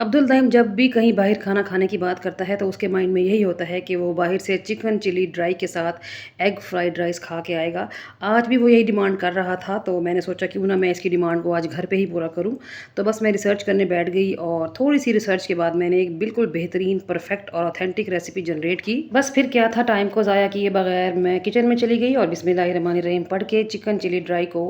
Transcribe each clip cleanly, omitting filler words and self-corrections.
अब्दुल दाइम जब भी कहीं बाहर खाना खाने की बात करता है तो उसके माइंड में यही होता है कि वो बाहर से चिकन चिली ड्राई के साथ एग फ्राइड राइस खा के आएगा। आज भी वो यही डिमांड कर रहा था तो मैंने सोचा क्यों ना मैं इसकी डिमांड को आज घर पे ही पूरा करूं। तो बस मैं रिसर्च करने बैठ गई और थोड़ी सी रिसर्च के बाद मैंने एक बिल्कुल बेहतरीन परफेक्ट और ऑथेंटिक रेसिपी जनरेट की। बस फिर क्या था, टाइम को ज़ाया किए बगैर मैं किचन में चली गई और बिस्मिल्लाहिर्रहमानिर्रहीम पढ़ के चिकन चिली ड्राई को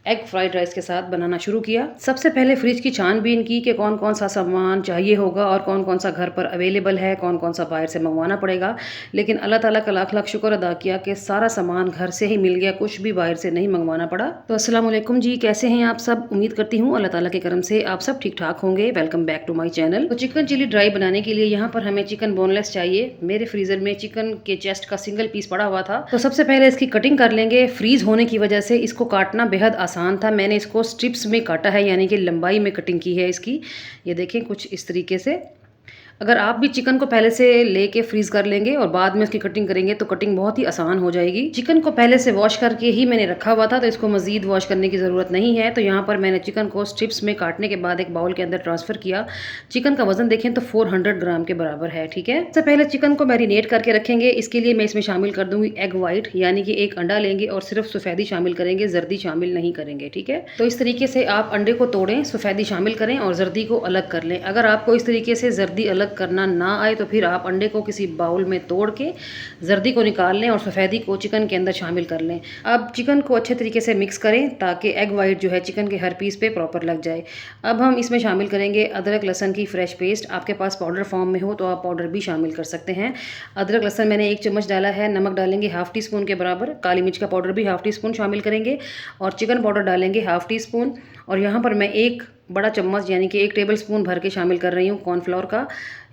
एग फ्राइड राइस के साथ बनाना शुरू किया। सबसे पहले फ्रिज की छानबीन की कि कौन कौन सा सामान चाहिए होगा और कौन कौन सा घर पर अवेलेबल है, कौन कौन सा बाहर से मंगवाना पड़ेगा। लेकिन अल्लाह ताला का लाख लाख शुक्र अदा किया कि सारा सामान घर से ही मिल गया, कुछ भी बाहर से नहीं मंगवाना पड़ा। तो अस्सलाम वालेकुम जी, कैसे हैं आप सब? उम्मीद करती हूँ अल्लाह ताला के करम से आप सब ठीक ठाक होंगे। Welcome back to my channel. तो चिकन चिली ड्राई बनाने के लिए यहाँ पर हमें चिकन बोनलेस चाहिए। मेरे फ्रीजर में चिकन के चेस्ट का सिंगल पीस पड़ा हुआ था, तो सबसे पहले इसकी कटिंग कर लेंगे। फ्रीज होने की वजह से इसको काटना बेहद आसान था। मैंने इसको स्ट्रिप्स में काटा है, यानी कि लंबाई में कटिंग की है इसकी। ये देखें कुछ इस तरीके से। अगर आप भी चिकन को पहले से लेके फ्रीज कर लेंगे और बाद में उसकी कटिंग करेंगे तो कटिंग बहुत ही आसान हो जाएगी। चिकन को पहले से वॉश करके ही मैंने रखा हुआ था, तो इसको मजीद वॉश करने की ज़रूरत नहीं है। तो यहाँ पर मैंने चिकन को स्ट्रिप्स में काटने के बाद एक बाउल के अंदर ट्रांसफ़र किया। चिकन का वजन देखें तो 400 ग्राम के बराबर है। ठीक है, सबसे पहले चिकन को मैरिनेट करके रखेंगे। इसके लिए मैं इसमें शामिल कर दूंगी एग वाइट, यानी कि एक अंडा लेंगे और सिर्फ सफ़ेदी शामिल करेंगे, जर्दी शामिल नहीं करेंगे। ठीक है, तो इस तरीके से आप अंडे को तोड़ें, सफ़ेदी शामिल करें और जर्दी को अलग कर लें। अगर आपको इस तरीके से जर्दी अलग करना ना आए तो फिर आप अंडे को किसी बाउल में तोड़ के जर्दी को निकाल लें और सफ़ेदी को चिकन के अंदर शामिल कर लें। अब चिकन को अच्छे तरीके से मिक्स करें ताकि एग वाइट जो है चिकन के हर पीस पे प्रॉपर लग जाए। अब हम इसमें शामिल करेंगे अदरक लहसन की फ्रेश पेस्ट। आपके पास पाउडर फॉर्म में हो तो आप पाउडर भी शामिल कर सकते हैं। अदरक लहसन मैंने 1 चम्मच डाला है। नमक डालेंगे हाफ़ टी स्पून के बराबर। काली मिर्च का पाउडर भी हाफ़ टी स्पून शामिल करेंगे और चिकन पाउडर डालेंगे हाफ़ टी स्पून। और यहाँ पर मैं एक बड़ा चम्मच यानी कि 1 टेबल स्पून भर के शामिल कर रही हूँ कॉर्नफ्लोर का।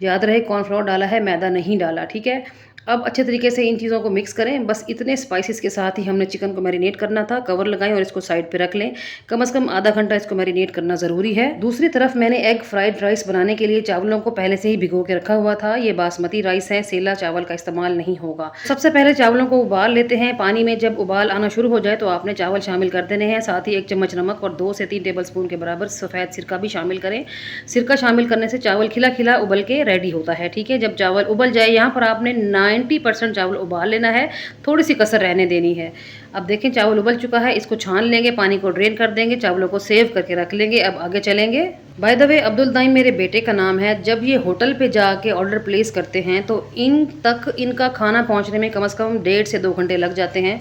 याद रहे कॉर्नफ्लोर डाला है, मैदा नहीं डाला। ठीक है, अब अच्छे तरीके से इन चीज़ों को मिक्स करें। बस इतने स्पाइसेस के साथ ही हमने चिकन को मैरिनेट करना था। कवर लगाएं और इसको साइड पे रख लें। कम से कम आधा घंटा इसको मैरिनेट करना ज़रूरी है। दूसरी तरफ मैंने एग फ्राइड राइस बनाने के लिए चावलों को पहले से ही भिगो के रखा हुआ था। ये बासमती राइस है, सेला चावल का इस्तेमाल नहीं होगा। सबसे पहले चावलों को उबाल लेते हैं। पानी में जब उबाल आना शुरू हो जाए तो आपने चावल शामिल कर देने हैं। साथ ही 1 चम्मच नमक और 2 से 3 टेबल स्पून के बराबर सफ़ेद सिरका भी शामिल करें। सिरका शामिल करने से चावल खिला खिला उबल के रेडी होता है। ठीक है, जब चावल उबल जाए, यहाँ पर आपने 90% चावल उबाल लेना है, थोड़ी सी कसर रहने देनी है। अब देखें चावल उबल चुका है, इसको छान लेंगे, पानी को ड्रेन कर देंगे, चावलों को सेव करके रख लेंगे। अब आगे चलेंगे। बाय द वे अब्दुल दाइम मेरे बेटे का नाम है। जब ये होटल पे जाके ऑर्डर प्लेस करते हैं तो इन तक इनका खाना पहुंचने में कम से कम 1.5 से 2 घंटे लग जाते हैं,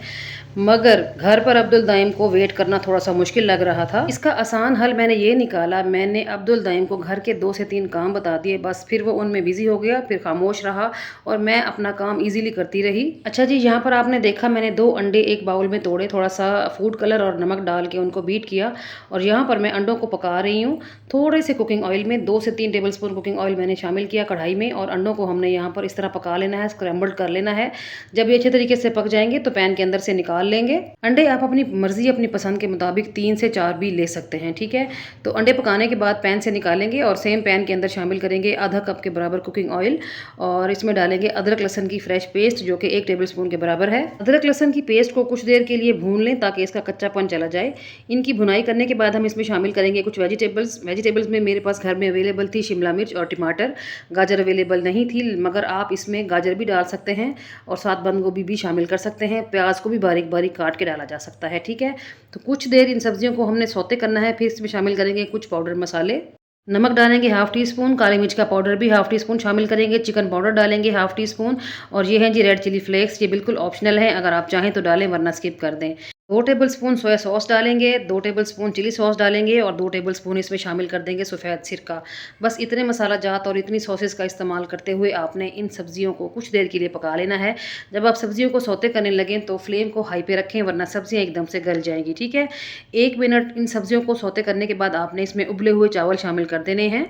मगर घर पर अब्दुल दाइम को वेट करना थोड़ा सा मुश्किल लग रहा था। इसका आसान हल मैंने ये निकाला, मैंने अब्दुल दाइम को घर के 2 से 3 काम बता दिए। बस फिर वो उनमें बिजी हो गया, फिर खामोश रहा और मैं अपना काम इजीली करती रही। अच्छा जी, यहाँ पर आपने देखा मैंने 2 अंडे एक बाउल में तोड़े, थोड़ा सा फूड कलर और नमक डाल के उनको बीट किया और यहाँ पर मैं अंडों को पका रही हूँ। थोड़े से कुकिंग ऑयल में 2 से 3 टेबल स्पून कुकिंग ऑयल मैंने शामिल किया कढ़ाई में और अंडों को हमने यहाँ पर इस तरह पका लेना है, स्क्रैम्बल्ड कर लेना है। जब ये अच्छे तरीके से पक जाएंगे तो पैन के अंदर से निकाल लेंगे। अंडे आप अपनी मर्जी अपनी पसंद के मुताबिक 3 से 4 भी ले सकते हैं। ठीक है, तो अंडे पकाने के बाद पैन से निकालेंगे और सेम पैन के अंदर शामिल करेंगे आधा कप के बराबर कुकिंग ऑयल और इसमें डालेंगे अदरक लहसन की फ्रेश पेस्ट जो कि 1 टेबल स्पून के बराबर है। अदरक लहसन की पेस्ट को कुछ देर के लिए भून लें ताकि इसका कच्चापन चला जाए। इनकी भुनाई करने के बाद हम इसमें शामिल करेंगे कुछ वेजिटेबल्स में मेरे पास घर में अवेलेबल थी शिमला मिर्च और टमाटर। गाजर अवेलेबल नहीं थी, मगर आप इसमें गाजर भी डाल सकते हैं और साथ बंद गोभी भी शामिल कर सकते हैं। प्याज को भी बारीक बारीक काट के डाला जा सकता है। ठीक है, तो कुछ देर इन सब्जियों को हमने सौते करना है। फिर इसमें शामिल करेंगे कुछ पाउडर मसाले। नमक डालेंगे हाफ़ टी स्पून, काली मिर्च का पाउडर भी हाफ़ टी स्पून शामिल करेंगे, चिकन पाउडर डालेंगे हाफ़ टी स्पून और ये हैं जी रेड चिली फ्लेक्स। ये बिल्कुल ऑप्शनल है, अगर आप चाहें तो डालें वरना स्किप कर दें। 2 टेबल स्पून सोया सॉस डालेंगे, 2 टेबल स्पून चिली सॉस डालेंगे और 2 टेबल स्पून इसमें शामिल कर देंगे सफ़ेद सिरका। बस इतने मसाला जात और इतनी सॉसेस का इस्तेमाल करते हुए आपने इन सब्जियों को कुछ देर के लिए पका लेना है। जब आप सब्जियों को सौते करने लगें तो फ्लेम को हाई पे रखें वरना सब्जियां एकदम से गल जाएंगी। ठीक है, 1 मिनट इन सब्जियों को सौते करने के बाद आपने इसमें उबले हुए चावल शामिल कर देने हैं।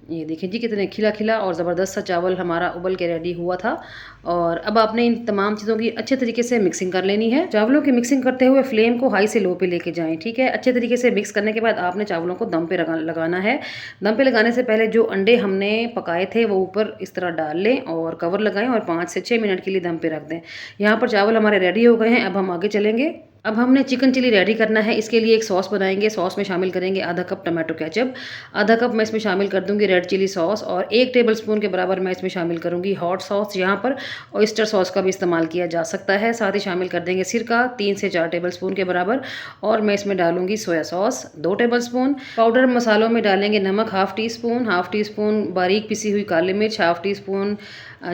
ये देखिए जी कितने खिला खिला और ज़बरदस्त सा चावल हमारा उबल के रेडी हुआ था। और अब आपने इन तमाम चीज़ों की अच्छे तरीके से मिक्सिंग कर लेनी है। चावलों की मिक्सिंग करते हुए फ्लेम को हाई से लो पे लेके जाएं। ठीक है, अच्छे तरीके से मिक्स करने के बाद आपने चावलों को दम पे लगाना है। दम पे लगाने से पहले जो अंडे हमने पकाए थे वो ऊपर इस तरह डाल लें और कवर लगाएं और 5 से 6 मिनट के लिए दम पे रख दें। यहाँ पर चावल हमारे रेडी हो गए हैं। अब हम आगे चलेंगे। अब हमने चिकन चिली रेडी करना है। इसके लिए एक सॉस बनाएंगे। सॉस में शामिल करेंगे आधा कप टमाटो केचप, आधा कप मैं इसमें शामिल कर दूंगी रेड चिली सॉस और 1 टेबलस्पून के बराबर मैं इसमें शामिल करूंगी हॉट सॉस। यहाँ पर ऑयस्टर सॉस का भी इस्तेमाल किया जा सकता है। साथ ही शामिल कर देंगे सिरका 3 से 4 टेबलस्पून के बराबर और मैं इसमें डालूंगी सोया सॉस 2 टेबलस्पून। पाउडर मसालों में डालेंगे नमक हाफ टी स्पून बारीक पिसी हुई काली मिर्च, half teaspoon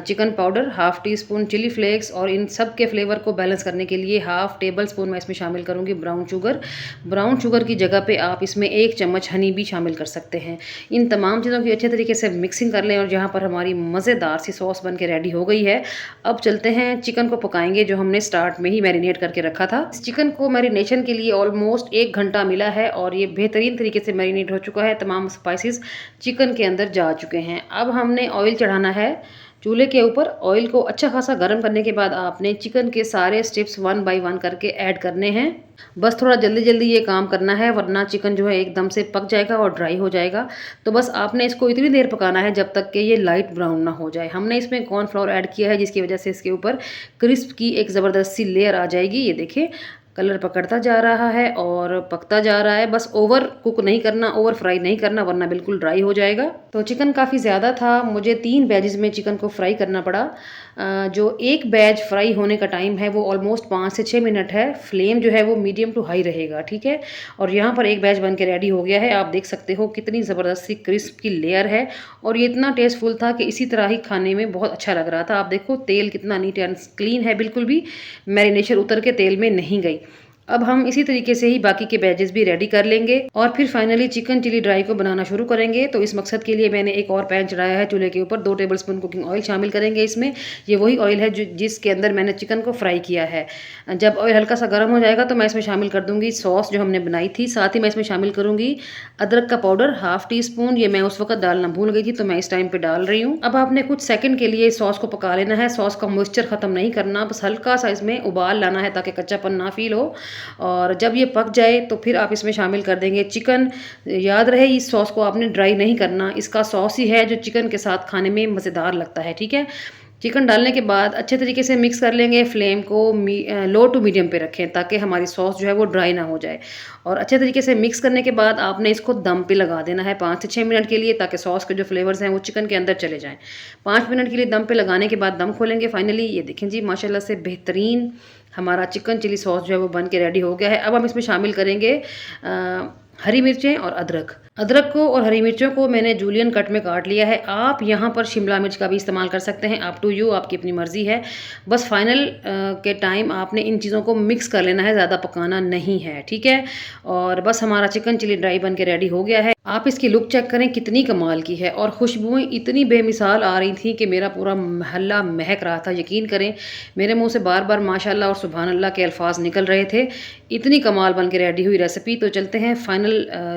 chicken powder, half teaspoon chilli flakes और इन सब के फ्लेवर को बैलेंस करने के लिए हाफ टेबल स्पून मैं इसमें शामिल करूंगी ब्राउन शुगर। ब्राउन शुगर की जगह पे आप इसमें 1 चम्मच हनी भी शामिल कर सकते हैं। इन तमाम चीज़ों की अच्छे तरीके से मिक्सिंग कर लें और जहाँ पर हमारी मज़ेदार सी सॉस बन के रेडी हो गई है, अब चलते हैं चिकन को पकाएंगे जो हमने स्टार्ट में ही मैरिनेट करके रखा था। इस चिकन को मैरिनेशन के लिए ऑलमोस्ट 1 घंटा मिला है और ये बेहतरीन तरीके से मैरिनेट हो चुका है। तमाम स्पाइसेस चिकन के अंदर जा चुके हैं। अब हमने ऑयल चढ़ाना है चूल्हे के ऊपर। ऑयल को अच्छा खासा गर्म करने के बाद आपने चिकन के सारे स्टेप्स 1 बाय 1 करके ऐड करने हैं। बस थोड़ा जल्दी जल्दी ये काम करना है वरना चिकन जो है एकदम से पक जाएगा और ड्राई हो जाएगा। तो बस आपने इसको इतनी देर पकाना है जब तक कि ये लाइट ब्राउन ना हो जाए। हमने इसमें कॉर्नफ्लोर ऐड किया है जिसकी वजह से इसके ऊपर क्रिस्प की एक ज़बरदस्त सी लेयर आ जाएगी। ये देखिए कलर पकड़ता जा रहा है और पकता जा रहा है। बस ओवर कुक नहीं करना, ओवर फ्राई नहीं करना वरना बिल्कुल ड्राई हो जाएगा। तो चिकन काफ़ी ज़्यादा था, मुझे 3 बैजेस में चिकन को फ्राई करना पड़ा। जो एक बैच फ्राई होने का टाइम है वो ऑलमोस्ट 5 से 6 मिनट है। फ्लेम जो है वो मीडियम टू हाई रहेगा, ठीक है। और यहाँ पर एक बैच बन के रेडी हो गया है। आप देख सकते हो कितनी ज़बरदस्त सी क्रिस्प की लेयर है और ये इतना टेस्टफुल था कि इसी तरह ही खाने में बहुत अच्छा लग रहा था। आप देखो तेल कितना नीट एंड क्लीन है, बिल्कुल भी मैरिनेशन उतर के तेल में नहीं गई। अब हम इसी तरीके से ही बाकी के बैचेस भी रेडी कर लेंगे और फिर फाइनली चिकन चिली ड्राई को बनाना शुरू करेंगे। तो इस मकसद के लिए मैंने एक और पैन चढ़ाया है चूल्हे के ऊपर। 2 टेबलस्पून कुकिंग ऑयल शामिल करेंगे इसमें। ये वही ऑयल है जिसके अंदर मैंने चिकन को फ्राई किया है। जब ऑयल हल्का सा गर्म हो जाएगा तो मैं इसमें शामिल कर दूंगी सॉस जो हमने बनाई थी। साथ ही मैं इसमें शामिल करूंगी अदरक का पाउडर हाफ टी स्पून। ये मैं उस वक्त डालना भूल गई थी तो मैं इस टाइम पे डाल रही हूँ। अब आपने कुछ सेकंड के लिए सॉस को पका लेना है। सॉस का मॉइस्चर खत्म नहीं करना, बस हल्का सा इसमें उबाल लाना है ताकि कच्चापन ना फील हो। और जब ये पक जाए तो फिर आप इसमें शामिल कर देंगे चिकन। याद रहे इस सॉस को आपने ड्राई नहीं करना, इसका सॉस ही है जो चिकन के साथ खाने में मज़ेदार लगता है, ठीक है। चिकन डालने के बाद अच्छे तरीके से मिक्स कर लेंगे। फ्लेम को लो टू मीडियम पे रखें ताकि हमारी सॉस जो है वो ड्राई ना हो जाए। और अच्छे तरीके से मिक्स करने के बाद आपने इसको दम पे लगा देना है 5 से 6 मिनट के लिए ताकि सॉस के जो फ्लेवर्स हैं वो चिकन के अंदर चले जाएं। 5 मिनट के लिए दम पे लगाने के बाद दम खोलेंगे। फाइनली ये देखें जी माशाल्लाह से बेहतरीन हमारा चिकन चिली सॉस जो है वो बन के रेडी हो गया है। अब हम इसमें शामिल करेंगे हरी मिर्चें और अदरक। अदरक को और हरी मिर्चों को मैंने जूलियन कट में काट लिया है। आप यहाँ पर शिमला मिर्च का भी इस्तेमाल कर सकते हैं, अप टू यू, आपकी अपनी मर्ज़ी है। बस फाइनल के टाइम आपने इन चीज़ों को मिक्स कर लेना है, ज़्यादा पकाना नहीं है, ठीक है। और बस हमारा चिकन चिली ड्राई बन के रेडी हो गया है। आप इसकी लुक चेक करें कितनी कमाल की है और खुशबुएं इतनी बेमिसाल आ रही थी कि मेरा पूरा मोहल्ला महक रहा था। यकीन करें मेरे मुंह से बार बार माशाल्लाह और सुभान अल्लाह के अल्फाज निकल रहे थे। इतनी कमाल बन के रेडी हुई रेसिपी। तो चलते हैं फाइनल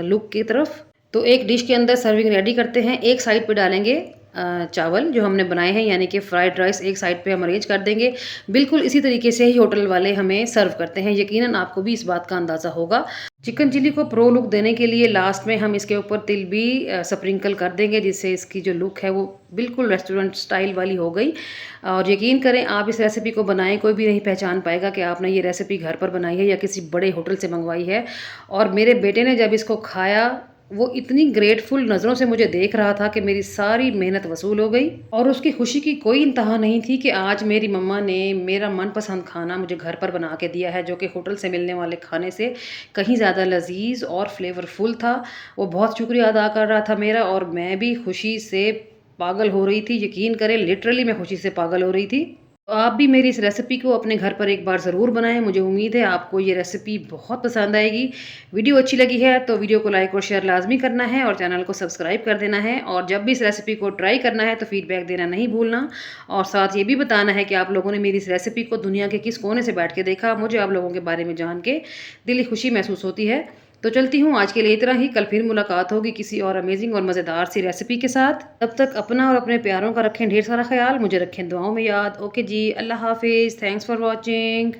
लुक की तरफ। तो एक डिश के अंदर सर्विंग रेडी करते हैं। एक साइड पे डालेंगे चावल जो हमने बनाए हैं यानी कि फ्राइड राइस एक साइड पे हम अरेंज कर देंगे। बिल्कुल इसी तरीके से ही होटल वाले हमें सर्व करते हैं। यकीनन आपको भी इस बात का अंदाज़ा होगा। चिकन चिली को प्रो लुक देने के लिए लास्ट में हम इसके ऊपर तिल भी स्प्रिंकल कर देंगे जिससे इसकी जो लुक है वो बिल्कुल रेस्टोरेंट स्टाइल वाली हो गई। और यकीन करें आप इस रेसिपी को बनाएं कोई भी नहीं पहचान पाएगा कि आपने ये रेसिपी घर पर बनाई है या किसी बड़े होटल से मंगवाई है। और मेरे बेटे ने जब इसको खाया वो इतनी ग्रेटफुल नज़रों से मुझे देख रहा था कि मेरी सारी मेहनत वसूल हो गई और उसकी खुशी की कोई इंतहा नहीं थी कि आज मेरी मम्मा ने मेरा मनपसंद खाना मुझे घर पर बना के दिया है जो कि होटल से मिलने वाले खाने से कहीं ज़्यादा लजीज और फ्लेवरफुल था। वो बहुत शुक्रिया अदा कर रहा था मेरा और मैं भी खुशी से पागल हो रही थी। यकीन करें लिटरली मैं खुशी से पागल हो रही थी। तो आप भी मेरी इस रेसिपी को अपने घर पर एक बार ज़रूर बनाएं। मुझे उम्मीद है आपको ये रेसिपी बहुत पसंद आएगी। वीडियो अच्छी लगी है तो वीडियो को लाइक और शेयर लाजमी करना है और चैनल को सब्सक्राइब कर देना है। और जब भी इस रेसिपी को ट्राई करना है तो फीडबैक देना नहीं भूलना। और साथ ये भी बताना है कि आप लोगों ने मेरी इस रेसिपी को दुनिया के किस कोने से बैठ के देखा। मुझे आप लोगों के बारे में जान के दिली खुशी महसूस होती है। तो चलती हूँ आज के लिए इतना ही। कल फिर मुलाकात होगी किसी और अमेजिंग और मज़ेदार सी रेसिपी के साथ। तब तक अपना और अपने प्यारों का रखें ढेर सारा ख्याल, मुझे रखें दुआओं में याद। ओके जी, अल्लाह हाफिज़, थैंक्स फॉर वॉचिंग।